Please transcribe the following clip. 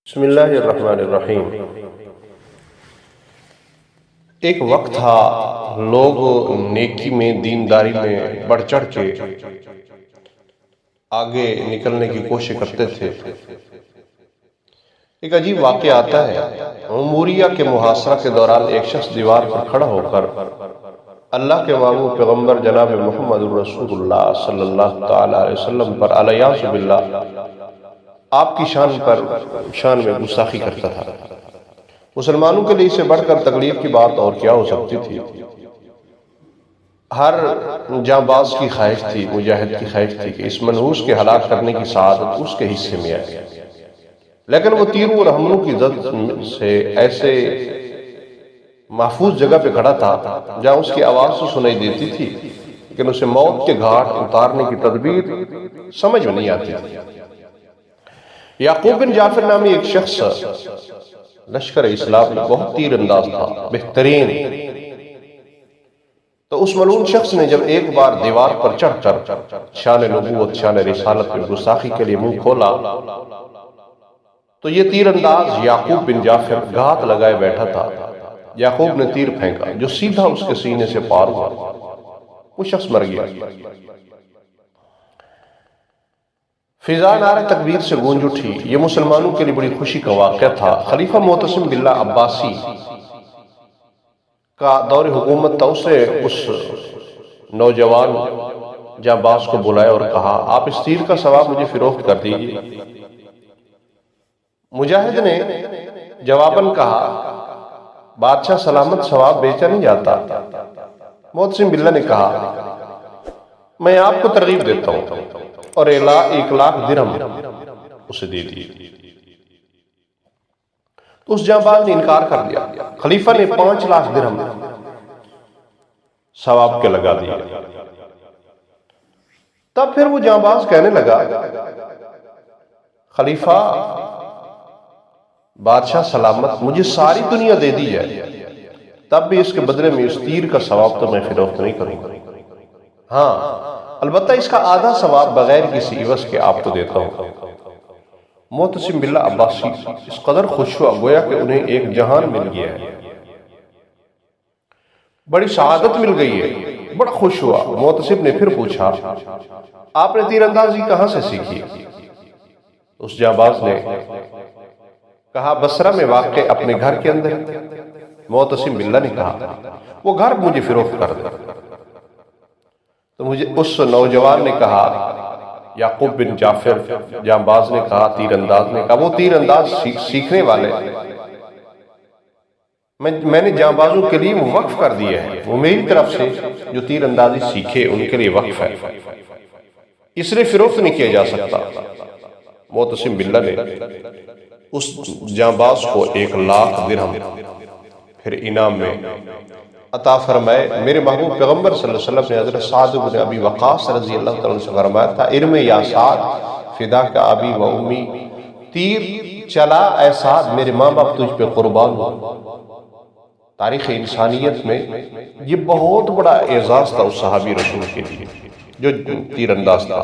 بسم اللہ الرحمن الرحیم۔ ایک وقت تھا لوگ نیکی میں، دینداری میں بڑھ چڑھ کے آگے نکلنے کی کوشش کرتے تھے۔ ایک عجیب واقعہ آتا ہے۔ عموریہ کے محاصرہ کے دوران ایک شخص دیوار پر کھڑا ہو کر اللہ کے محبوب پیغمبر جناب محمد رسول اللہ صلی اللہ تعالی علیہ وسلم پر الیاذ باللہ آپ کی شان میں گستاخی کرتا تھا۔ مسلمانوں کے لیے اسے بڑھ کر تکلیف کی بات اور کیا ہو سکتی تھی؟ ہر جانباز کی خواہش تھی، مجاہد کی خواہش تھی کہ اس منحوس کے ہلاک کرنے کی سعادت اس کے حصے میں آئے، لیکن وہ تیروں اور حملوں کی زد سے ایسے محفوظ جگہ پہ کھڑا تھا جہاں اس کی آواز تو سنائی دیتی تھی، لیکن اسے موت کے گھاٹ اتارنے کی تدبیر سمجھ میں نہیں آتی تھی۔ یعقوب بن جعفر نامی ایک شخص لشکر اسلام میں بہت تیر انداز تھا، بہترین۔ تو اس ملعون شخص نے جب ایک بار دیوار پر چڑھ کر شان نبوت، شان رسالت میں گستاخی کے لیے منہ کھولا تو یہ تیر انداز یعقوب بن جعفر گھات لگائے بیٹھا تھا۔ یعقوب نے تیر پھینکا جو سیدھا اس کے سینے سے پار ہوا، وہ شخص مر گیا۔ فضا نعرہ تکبیر سے گونج اٹھی۔ یہ مسلمانوں کے لیے بڑی خوشی کا واقعہ تھا۔ خلیفہ معتصم باللہ عباسی کا دور حکومت تھا۔ اس نے اس نوجوان جانباز کو بلایا اور کہا، آپ اس تیر کا ثواب مجھے فروخت کر دیجیے۔ مجاہد نے جواباً کہا، بادشاہ سلامت، ثواب بیچا نہیں جاتا۔ معتصم باللہ نے کہا، میں آپ کو ترغیب دیتا ہوں اور 1,00,000 درہم اسے دے دی۔ تو اس جانباز نے انکار کر دیا۔ خلیفہ نے 5,00,000 درہم ثواب کے لگا دیا۔ تب پھر وہ جانباز کہنے لگا، خلیفہ بادشاہ سلامت، مجھے ساری دنیا دے دی جائے تب بھی اس کے بدلے میں اس تیر کا ثواب تو میں فروخت نہیں کروں گا۔ ہاں، البتہ اس کا آدھا ثواب بغیر کسی عوض کے آپ کو دیتا ہوں۔ معتصم باللہ عباسی اس قدر خوش ہوا گویا کہ انہیں ایک جہان مل گیا ہے، بڑی سعادت مل گئی ہے، بڑا خوش ہوا۔ معتصم نے پھر پوچھا، آپ نے تیر اندازی کہاں سے سیکھی؟ اس جانباز نے کہا، بصرہ میں واقع اپنے گھر کے اندر۔ معتصم باللہ نے کہا، وہ گھر مجھے فروخت کر دے۔ تو مجھے اس نوجوان نے کہا، یعقوب بن جعفر جانباز نے کہا، تیر انداز نے کہا، وہ تیر انداز سیکھنے والے میں نے جانبازوں کے لیے وقف کر دیا ہے، وہ میری طرف سے جو تیر اندازی سیکھے ان کے لیے وقف ہے، اس لیے فروخت نہیں کیا جا سکتا۔ معتصم باللہ نے اس جانباز کو 1,00,000 درہم پھر انعام میں عطا فرمائے۔ میرے محبوب پیغمبر صلی اللہ علیہ وسلم نے حضرت سعد بن ابی وقاص رضی اللہ تعالیٰ سے فرمایا تھا، ارمی یا سعد فدا کا ابی و امی، تیر چلا اے سعد، میرے ماں باپ تجھ پہ قربان ہو۔ تاریخ انسانیت میں یہ بہت بڑا اعزاز تھا اس صحابی رسول کے لیے جو تیر انداز تھا۔